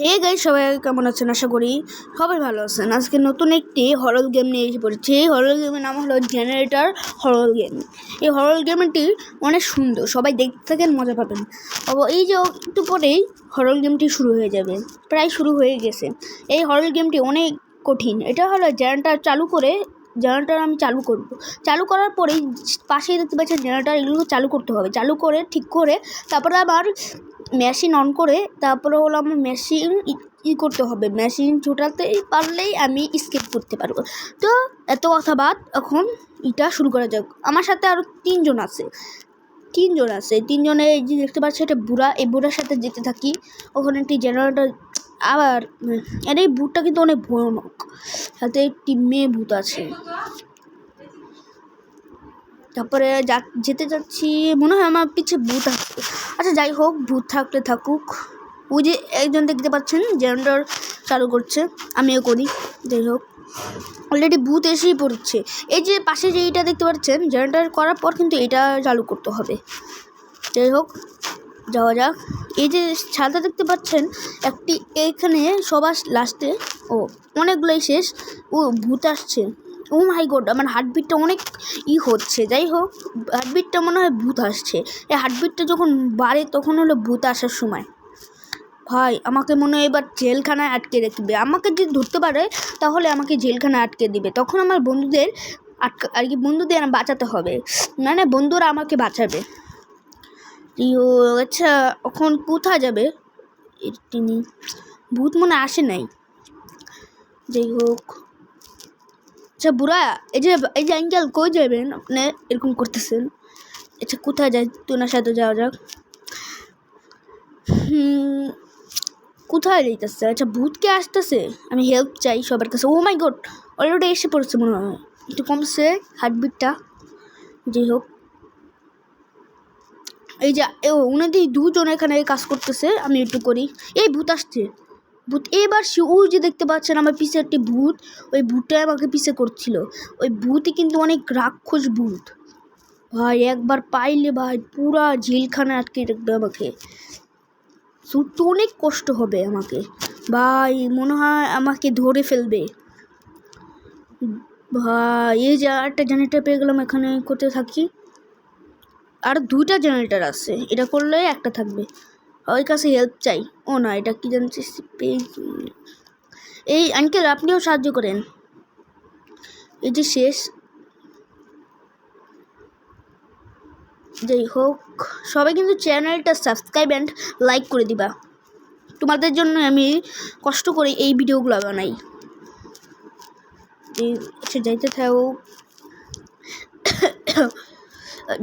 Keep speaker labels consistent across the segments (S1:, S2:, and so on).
S1: Hey guys, সবাই কেমন আছেন? আশা করি সবাই ভালো আছেন। আজকে নতুন একটি হরর গেম নিয়ে এসে পড়েছি। এই হরর গেমের নাম হলো জেনারেটর হরর গেম। এই হরর গেমটি অনেক সুন্দর, সবাই দেখতে থাকেন, মজা পাবেন। এই যে একটু পরেই হরর গেমটি শুরু হয়ে যাবে, প্রায় শুরু হয়ে গেছে। এই হরর গেমটি অনেক কঠিন। এটা হলো জেনারেটর চালু করে, জেনারেটর আমি চালু করব। চালু করার পরেই পাশেই দেখতে পাচ্ছেন জেনারেটর, এগুলো চালু করতে হবে। চালু করে ঠিক করে তারপরে আবার মেশিন অন করে তারপরে হলো আমার মেশিন করতে হবে। মেশিন ছোটাতে পারলেই আমি স্কেপ করতে পারবো। তো এত কথা বাদ, এখন এটা শুরু করা যাক। আমার সাথে আরও তিনজন আছে। তিনজনে এই যে দেখতে পাচ্ছি, এটা বুড়া। এই বুড়ার সাথে যেতে থাকি। ওখানে একটি জেনারেটর, আবার এই ভূতটা কিন্তু অনেক ভয়ানক। সাথে একটি মেয়ে ভূত আছে। তারপরে যেতে যাচ্ছি, মনে হয় আমার পিছে ভূত আছে। আচ্ছা যাই হোক, ভূত থাকলে থাকুক। ওই যে একজন দেখতে পাচ্ছেন জেনারেটর চালু করছে, আমিও করি। যাই হোক, অলরেডি ভূত এসেই পড়ছে। এই যে পাশে যে এইটা দেখতে পাচ্ছেন, জেনারেটর করার পর কিন্তু এটা চালু করতে হবে। যাই হোক, যাওয়া যাক। এই যে ছাদটা দেখতে পাচ্ছেন একটি, এইখানে সবার লাস্টে অনেকগুলোই শেষ। ভূত আসছে। মাই গড, আমার হার্টবিটটা অনেক হচ্ছে। যাই হোক, হার্টবিটটা মনে হয় ভূত আসছে। এই হার্টবিটটা যখন বাড়ে তখন হলো ভূত আসার সময়। ভাই, আমাকে মনে হয় এবার জেলখানায় আটকে রাখবে। আমাকে যদি ধরতে পারে তাহলে আমাকে জেলখানায় আটকে দিবে। তখন আমার বন্ধুদের বন্ধুদের বাঁচাতে হবে, মানে বন্ধুরা আমাকে বাঁচাবে। আচ্ছা, এখন কোথায় যাবে? তিনি ভূত মনে আসে নাই। যাই হোক, আচ্ছা বুড়া, এই যে আঙ্কেল কই যাবেন আপনি? এরকম করতেছেন। আচ্ছা কোথায় যাই, তোনার সাথে যাওয়া যাক। কোথায় যাইতেছে? আচ্ছা ভূতকে আসতেছে, আমি হেল্প চাই সবার কাছে। ও মাই গড, অলরেডি এসে পড়ছে মনে হয়। একটু কমছে হার্টবিটটা। যাই হোক, এই যে উনাদের দুজন এখানে কাজ করতেছে, আমি একটু করি। এই ভূত আসছে, ভূত এবার ওই যে দেখতে পাচ্ছেন আমার পিছে একটি ভূত। ওই ভূতটাই আমাকে পিছে করছিল। ওই ভূতই কিন্তু অনেক রাক্ষস ভূত। ভাই একবার পাইলে ভাই পুরা জেলখানে আটকে রাখবে আমাকে। তো অনেক কষ্ট হবে আমাকে ভাই, মনে হয় আমাকে ধরে ফেলবে ভাই। এই যে একটা জেনারেটর পেয়ে গেলাম, এখানে করতে থাকি। আর দুইটা জেনারেটর আছে, এটা করলে একটা থাকবে। ওই কাছে হেল্প চাই। ও না, এটা কি জানছি, এই আঙ্কেল আপনিও সাহায্য করেন। এই যে শেষ। যাই হোক, সবাই কিন্তু চ্যানেলটা সাবস্ক্রাইব অ্যান্ড লাইক করে দিবা। তোমাদের জন্য আমি কষ্ট করে এই ভিডিওগুলো বানাই। যাইতে থাকো।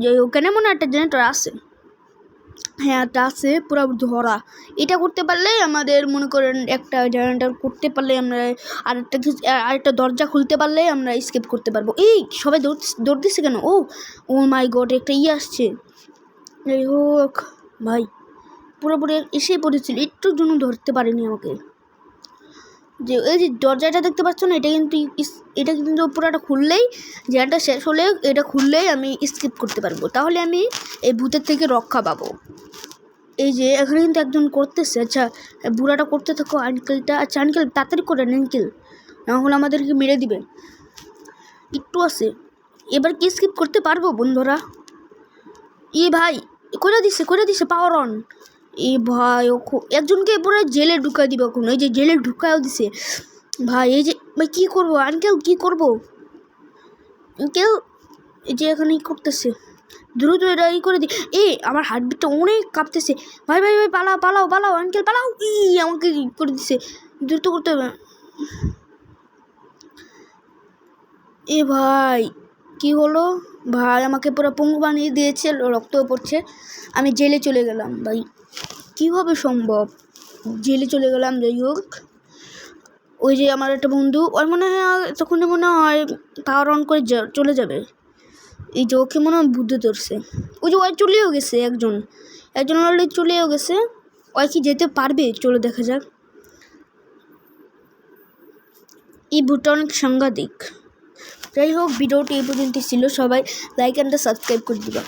S1: যাই হোক, কেন মনে একটা জেনারেটর আছে। হ্যাঁ, এটা আছে পুরো ধরা। এটা করতে পারলে আমাদের মনে করেন একটা জেনারেটর করতে পারলে আমরা আরেকটা দরজা খুলতে পারলে আমরা স্কেপ করতে পারবো। এই সবাই দৌড় দিচ্ছে কেন? ও মাই গড, একটা আসছে। যাই হোক ভাই, পুরোপুরি এসেই পড়েছিল, একটুর জন্য ধরতে পারেনি আমাকে। যে এই যে দরজাটা দেখতে পাচ্ছ না, এটা কিন্তু পুরোটা খুললেই, জেনারেটর শেষ হলে এটা খুললেই আমি স্কিপ করতে পারবো। তাহলে আমি এই ভূতের থেকে রক্ষা পাবো। এই যে এখানে কিন্তু একজন করতেছে। আচ্ছা বুড়াটা করতে থাকো, আঙ্কেলটা। আচ্ছা আঙ্কেল তাড়াতাড়ি করেন আঙ্কেল, না হলে আমাদেরকে মেরে দিবে। একটু আছে, এবার কি স্কিপ করতে পারবো বন্ধুরা? ভাই করে দিছে পাওয়ার অন। ভাই একজনকে পুরো জেলে ঢুকাই দিবে এখন। এই যে জেলে ঢুকায়ও দিছে ভাই। এই যে ভাই কী করবো আঙ্কেল, কী করবো আঙ্কেল? এই যে এখানে করতেছে, দ্রুত এটা করে দিই। আমার হার্টবিটটা অনেক কাঁপতেছে। ভাই ভাই ভাই পালাও আঙ্কেল পালাও। আমাকে করে দিছে, দ্রুত করতে হবে। ভাই কি হলো ভাই, আমাকে পুরো পঙ্গু বানিয়ে দিয়েছে, রক্তও পড়ছে। আমি জেলে চলে গেলাম ভাই, কীভাবে সম্ভব? জেলে চলে গেলাম। যাই হোক, ওই যে আমার একটা বন্ধু, ওর মনে হয় তখন মনে হয় পাওয়ার অন করে চলে যাবে। এই যে ওকে মনে হয় বুদ্ধি ধরছে। ওই যে ওই চলেও গেছে, একজন অলরেডি চলেও গেছে। ওই কি যেতে পারবে? চলে দেখা যাক। এই ভূতটা অনেক সাংঘাতিক। যাই হোক, ভিডিওটি এই পর্যন্ত ছিল। সবাই লাইক অ্যান্ড সাবস্ক্রাইব করে দিবা।